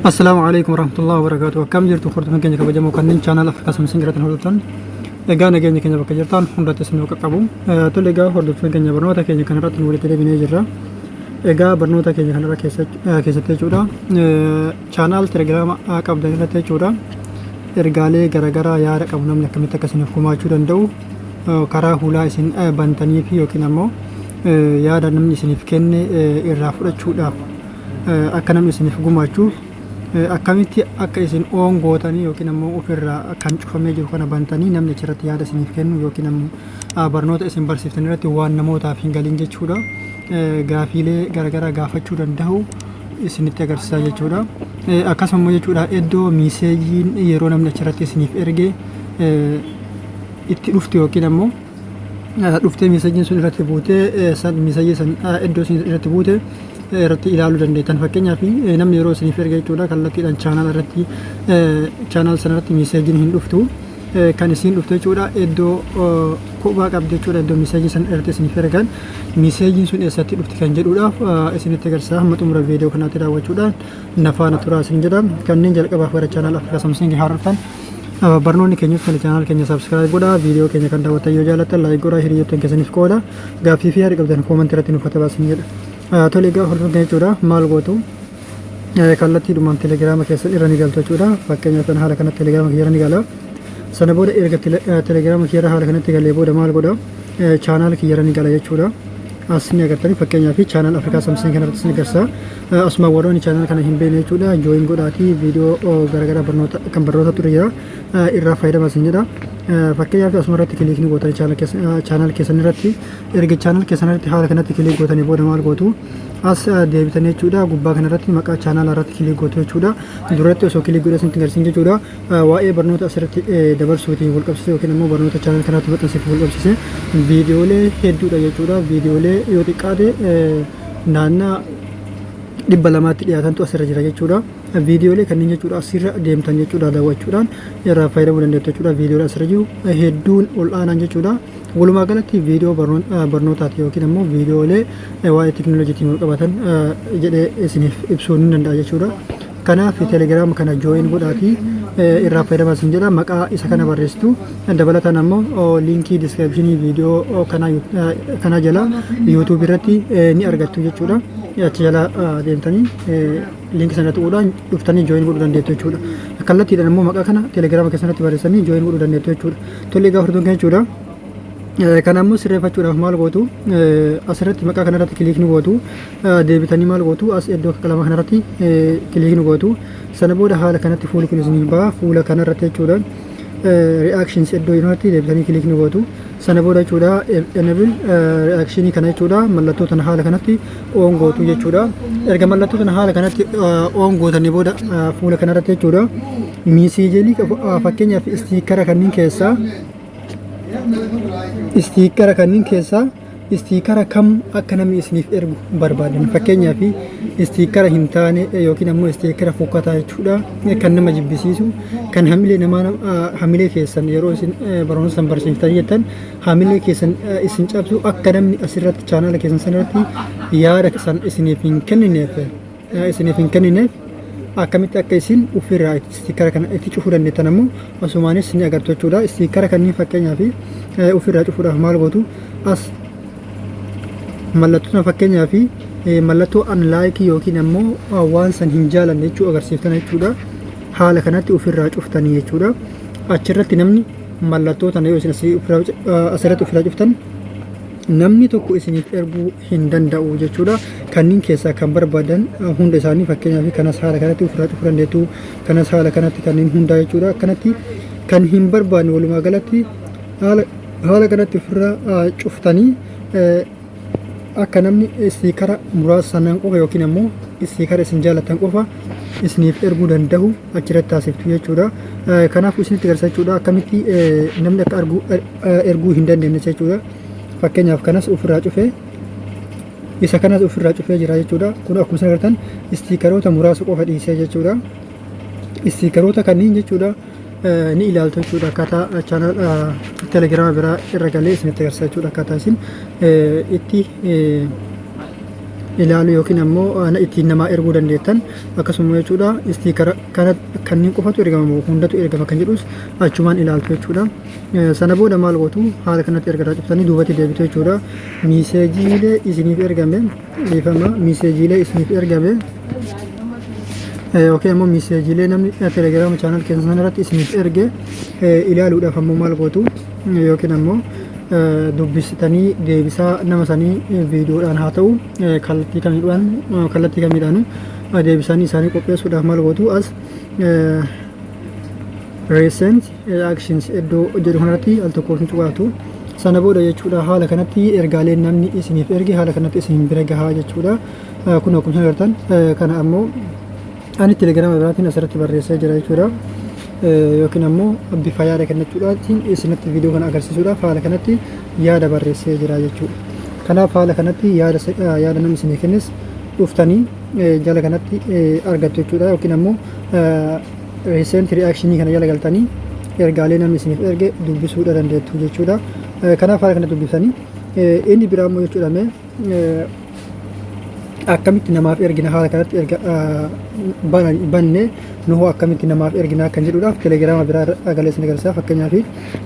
Assalamualaikum warahmatullahi wabarakatuh. Akkam jirtu hordoftoota keenya kabajamoo kanneen chaanaal Afrikaa Samsiingirratti hordoftan. Egaa nageenya keenya bakka jirtan hundatti isin qaqqabu. Tole egaa hordoftoota keenya barnoota keenya kanarratti nu walitti deebinee jirra. Egaa barnoota keenya kanarra keessatti jechuudha. Chaanaal Telegiraama qabdan irratti jechuudha. Ergaalee garaagaraa yaada qabu namni akkamitti akkasiniif gumaachuu danda'u karaa hulaa isin bantanii fi yookiin ammoo yaada namni isiniif kenne irraa fudhachuudhaaf akka namni isiniif gumaachuuf akkamitti akka isin oon gootanii yookiin ammoo ofirraa kan cufamee jiru kana bantanii namni achirratti yaada isiniif kennu yookiin ammoo barnoota isin barsiiftan irratti waan namootaaf hin galin jechuudha. Gaafiilee garaagaraa gaafachuu danda'u isinitti agarsiisaa jechuudha. Akkasuma jechuudha iddoo miiseejiin yeroo namni achirratti isiniif erge itti dhufte yookiin ammoo dhuftee miiseejiin sun irratti buutee miiseejii san iddoo sun irratti buute irratti ilaaluu dandeettan. Fakkeenyaaf namni yeroo isiniif erge jechuudha kallattiidhaan chaanaal sanarratti miiseejiin hin dhuftu kan isin dhufte jechuudha iddoo kophaa qabdi jechuudha iddoo miiseejii san irratti isiniif ergan miiseejiin sun eessatti dhufti kan jedhuudhaaf isinitti agarsiisa. Hamma xumura viidiyoo kanaatti daawwachuudhaan nafaana turaa isin jedha. Kanneen jalqabaaf gara chaanaal Afrikaa Samsiingii hordoftan barnoonni keenyas kan chaanaal keenya subscribe godhaa. Viidiyoo keenya kan daawwatan yoo jaallattan laayik godhaa. Hiriyoottan keessaniif qooda gaaffii fi yaada qabdan koomentii irratti nuuf baasaa jedha. Tole egaa hordoftoota jechuudha maal gootu kallattiidhumaan telegiraama keessan irra ni galtu jechuudha. Fakkeenyaaf haala kanatti telegiraama kiyya irra ni gala. Sana booda erga telegiraama kiyya irra haala kanatti galee booda maal godha chaanaal kiyya irra ni gala jechuudha. Asni agartanii fakkeenyaaf chaanaal Afrikaa Samsiingii kanarratti isin agarsiisa. Asuma warroonni chaanaal kana hin beekne jechuudha jooyin godhaatii viidiyoo garaagaraa barnoota ture jira irraa fayyadamaa isin jedha. Fakkeenyaaf asuma irratti kiliikni gootanii chaanaal keessan irratti erga chaanaal keessan irratti haala kanatti kiliik gootanii booda maal gootu as deebitanii jechuudha gubbaa kanarratti maqaa chaanaal irratti kiliik gootu jechuudha. Duratti osoo kiliik godhee isin agarsiisan jechuudha waa'ee barnoota asirratti dabarsuutiin wal qabsiise yookiin immoo barnoota chaanaal kanatti maxxansiisuuf wal qabsiise viidiyoolee hedduudha jechuudha. Viidiyoolee yoo xiqqaate naannaa 200tti dhiyaatantu asirra jira jechuudha. Viidiyoolee kanneen jechuudha asirra deemtan jechuudha daawwachuudhaan irraa fayyadamuu dandeettu jechuudha. Viidiyoolee asirra jiru hedduun ol aanan jechuudha. Walumaa galatti viidiyoo barnootaati yookiin ammoo viidiyoolee waa'ee teekinooloojiitiin wal qabatan jedhee isiniif ibsuu ni danda'a jechuudha. Kanaaf telegiraama kana jooyin godhaatii irraa fayyadamaa isin jedha. Maqaa isa kana barreessitu dabalataan ammoo liinkii diskiripshinii viidiyoo kana jala yuutuub irratti ni argattu jechuudha. Achi jala deemtanii liinkii sana tuquudhaan dhuftanii jooyin godhuu dandeettu jechuudha. Kallattiidhaan ammoo maqaa kana telegiraama keessatti barreessanii jooyin godhuu dandeettu jechuudha. Tole egaa hordoftoota jechuudha. Kan ammoo sirreeffachuudhaaf maal gootu asirratti maqaa kanarratti kiliikni gootu deebitanii maal gootu as iddoo qalama kanarratti kiliikni gootu sana booda haala kanatti fuulli kun isin ba'a fuula kanarratti jechuudha. Reactions iddoo irratti deebitanii kiliikni gootu sana booda jechuudha enable reactionii kana jechuudha mallattoo tana haala kanatti oon gootu jechuudha. Erga mallattoo tana haala kanatti oon gootanii booda fuula kanarratti jechuudha miiseejelii fakkeenyaaf istiikara kanneen keessaa istiikara kam akka namni isiniif ergu barbaadan fakkeenyaaf istiikara hin taane yookiin ammoo istiikara fokkataa jechuudha kan nama jibbisiisu kan hamilee keessan yeroo isin barnoota san barsiiftan jettan hamilee keessan isin cabsu akka namni asirratti chaanaala keessan sanarratti yaada san isiniif hin kennineef akkamitti akka isin ofirraa istiikara kana itti cufuu dandeettan ammoo asumaanis ni agartu jechuudha. Istiikara kanneen fakkeenyaaf ofirraa cufuudhaaf maal gootu as mallattoo fakkeenyaaf mallattoo unlaayikii yookiin ammoo waan san hin jaalanne jechuu agarsiiftan jechuudha. Haala kanatti ofirraa cuftanii jechuudha. Achirratti namni mallattoo tana yoo isin asirratti ofirraa cuftan namni tokko isiniif erguu hin danda'u jechuudha. Kanneen keessaa kan barbaadan hunda isaanii fakkeenyaaf kanas haala kanatti ofirraa cufuu dandeettu kanas haala kanatti kanneen hundaa jechuudha. Akkanatti kan hin barbaanne walumaa galatti haala kanatti ofirraa cuftanii akka namni istiikara muraasa sanaan qofa yookiin ammoo istiikara isin jaallattan qofa isiniif erguu danda'u achirratti taasiftu jechuudha. Kanaaf isinitti agarsiisa jechuudha akkamitti namni akka erguu hin dandeenye jechuudha. Fakkeenyaaf kanas ofirraa cufee isa kanas ofirraa cufee jira jechuudha. Kun akkuma isin agartan istiikaroota muraasa qofa dhiisee jechuudha. Istiikaroota kanneen jechuudha ni ilaaltu jechuudha akkaataa chaanaal telegiraama biraa irra galee isinitti agarsiisa jechuudha akkaataa isin itti ilaalu yookiin ammoo ittiin namaa erguu dandeettan akkasuma jechuudha istiikara kana kanneen qofatu ergama hundatu ergama kan jedhus achumaan ilaaltu jechuudha. Sana booda maal gootu haala kanatti erga cuftanii duubatti deebitu jechuudha. Miiseejiilee isiniif ergame dhiifama miiseejiilee isiniif ergame yookiin ammoo miiseejiilee namni telegiraama chaanal keessan irratti isiniif erge ilaaluudhaaf ammoo maal gootu yookiin ammoo dubbistanii deebisaa nama sanii viidiyoodhaan haa ta'u kallattii kamiidhaan deebisanii isaanii qopheessuudhaaf maal gootu as recent actions iddoo jedhu kanarratti al tokkoof ni cuqaatu. Sana booda jechuudha haala kanatti ergaaleen namni isiniif erge haala kanatti isin bira gahaa jechuudha. Kun akkuma agartan kana ammoo ani telegiraama biraatiin asirratti barreessee jira jechuudha. Yookiin ammoo bifa yaada kennachuudhaatiin isinitti viidiyoo kana agarsiisuudhaaf haala kanatti yaada barreessee jira jechuudha. Kanaaf haala kanatti yaada namni isinii kennes dhuftanii jala kanatti argattu jechuudha. Yookiin ammoo recent reaction kana jala galtanii ergaalee namni isiniif erge dubbisuudha dandeettu jechuudha. Kanaaf haala kana dubbisanii inni biraa immoo jechuudha akkamitti namaaf ergina haala kanatti banne nuhu akkamitti namaaf ergina kan jedhuudhaaf telegiraama biraa agalee isin agarsiisa. Fakkeenyaaf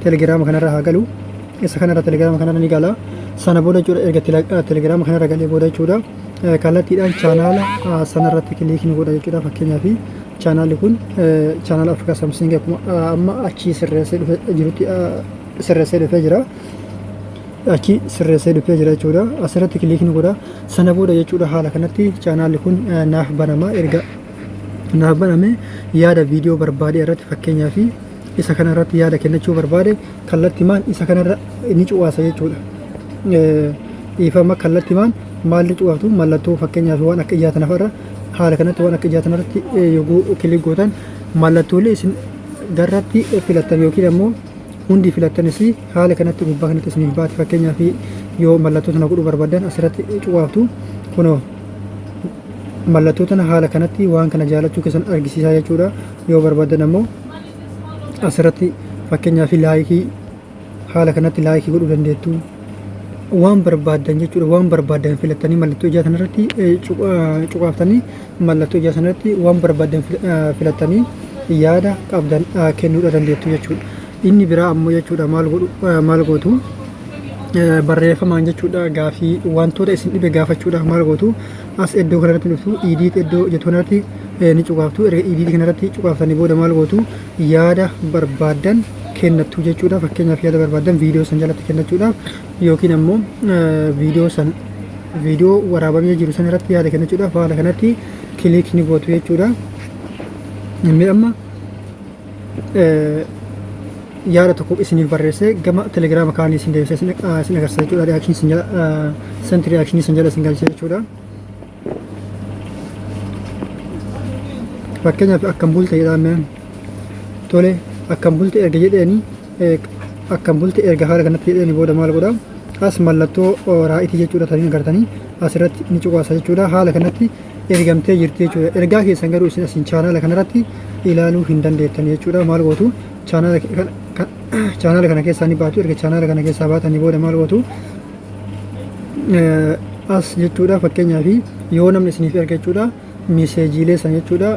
telegiraama kanarra haa galu isa kanarra telegiraama kanarra ni gala. Sana booda jechuudha erga telegiraama kanarra galee booda jechuudha kallattiidhaan chaanaala sanarratti kiliikii godha jechuudha. Fakkeenyaaf chaanaalli kun chaanaala Afrikaa Samsing amma achii sirreessee jirutti sirreessee dhufee jira. Achi sirreessee dhufee jira jechuudha. Asirratti kiliikii godha. Sana booda jechuudha haala kanatti chaanaalli kun naaf banama. Erga naaf baname yaada viidiyoo barbaade irratti fakkeenyaaf isa kanarratti yaada kennachuu barbaade kallattimaan isa kanarra ni cuwaasa jechuudha. Dhiifama kallattimaan maalli cuwaaftu mallattoo fakkeenyaaf waan akka ijaa tanafarra haala kanatti waan akka ijaa tanarratti yogguu kilik gootan mallattoolee isin garratti filattan yookiin ammoo hundi filattanis haala kanatti gubbaa kanatti isiniif baati. Fakkeenyaaf yoo mallattoo tana godhuu barbaadan asirratti cuwaaftu kunoo mallattoo tana haala kanatti waan kana jaalachuu keessan argisiisaa jechuudha. Yoo barbaadan ammoo asirratti fakkeenyaaf laayikii haala kanatti laayikii godhuu dandeettu. Waan barbaadan jechuudha waan barbaadan filattanii mallattoo ijaa sanarratti cuqaaftanii mallattoo ijaa sanarratti waan barbaadan filattanii yaada qabdan kennuudha dandeettu jechuudha. Inni biraa ammoo jechuudha maal gootu barreeffamaan jechuudha gaafii wantoota isin dhibe gaafachuudhaaf maal gootu as iddoo kanarratti dhuftu idiit iddoo jettu kanarratti ni cuqaaftu. Erga idiit kanarratti cuqaaftanii booda maal gootu yaada barbaadan kennattu jechuudha. Fakkeenyaaf yaada barbaadan viidiyoo san jalatti kennachuudhaaf yookiin ammoo viidiyoo waraabamee jiru san irratti yaada kennachuudhaaf haala kanatti kiliik ni gootu jechuudha. Inni amma yaada tokko isiniif barreessee gama telegiraama kaanii isin deebisee isin agarsiisa jechuudha. Reakshinii isin jala sent reakshinii isin jala isin galchee jechuudha. Fakkeenyaaf akkam bulte jedhameen tole akkam bulte erga jedheeni akkam bulte erga haala kanatti jedheeni booda maal godha as mallattoo raa'itii jechuudha taniin agartanii asirratti ni cuqaasa jechuudha. Haala kanatti ergamtee jirti jechuudha. Ergaa keessan garuu isin chaanaala kanarratti ilaaluu hin dandeettan jechuudha. Maal gootu chaanaala kana keessaa ni baatu. Erga chaanaala kana keessaa baatanii booda maal gootu as jechuudha. Fakkeenyaaf yoo namni isiniif erga jechuudha miiseejiilee san jechuudha.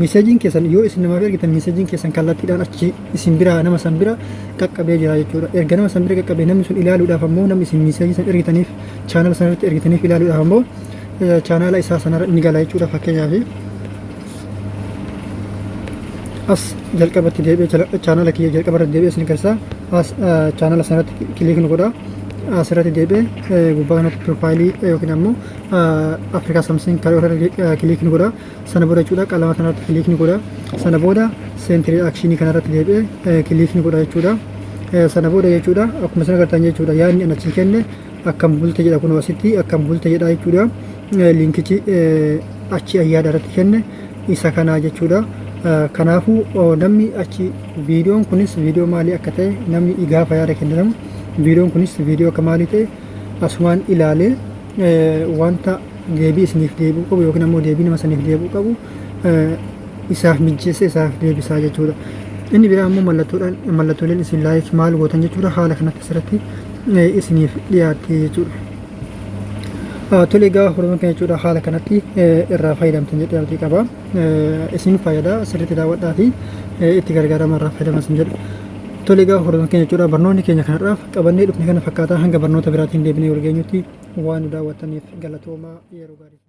Miiseejiin keessan yoo isin namaaf ergitan miiseejiin keessan kallattiidhaan achi isin bira nama san bira qaqqabee jira jechuudha. Erga nama san bira qaqqabee namni sun ilaaluudhaaf ammoo namni isin miiseejii san ergitaniif chaanaala sanarratti ergitaniif ilaaluudhaaf ammoo chaanaala isaa sanarra ni gala jechuudha. Fakkeenyaaf as jalqabatti deebi'ee chaanaala kiyya jalqabarratti deebi'ee isin agarsiisa. As chaanaala sanarratti kiliik nu godha. Asirratti deebi'ee gubbaa kanatti piroofaayilii yookiin ammoo Afrikaa Samsing karaa irratti kiliik ni godha. Sana booda jechuudha qalama kanarratti kiliik ni godha. Sana booda seent reakshinii kanarratti deebi'ee kiliik ni godha jechuudha. Sana booda jechuudha akkuma isin agartan jechuudha yaadni ani achi kenne akkam bulte jedha kun asitti akkam bulte jedha jechuudha. Linkichi achi yaada irratti kenne isa kanaa jechuudha. Kanaafuu namni achi viidiyoon kunis viidiyoo maalii akka ta'e namni gaafa yaada kennamu viidiyoon kunis viidiyoo akka maalii ta'e asumaan ilaalee wanta deebii isiniif deebi'u qabu yookiin ammoo deebii nama saniif deebi'u qabu isaaf mijeessee isaaf deebisaa jechuudha. Inni biraa ammoo mallattooleen isin laayik maal gootan jechuudha. Haala kanatti asirratti isiniif dhiyaatte jechuudha. Tole egaa hordoftoota keenya jechuudha haala kanatti irraa fayyadamtan jedhee abdii qaba. Isin fayyada sirriitti daawwadhaa fi itti gargaaramaa irraa fayyadamaa jedhu. Tole egaa hordoftoota keenya jechuudha barnoonni keenya kanarraaf qabannee dhufne kana fakkaataa hanga barnoota biraatiin deebinee wal geenyutti waan nu daawwattaniif galatoomaa yeroo gaarii.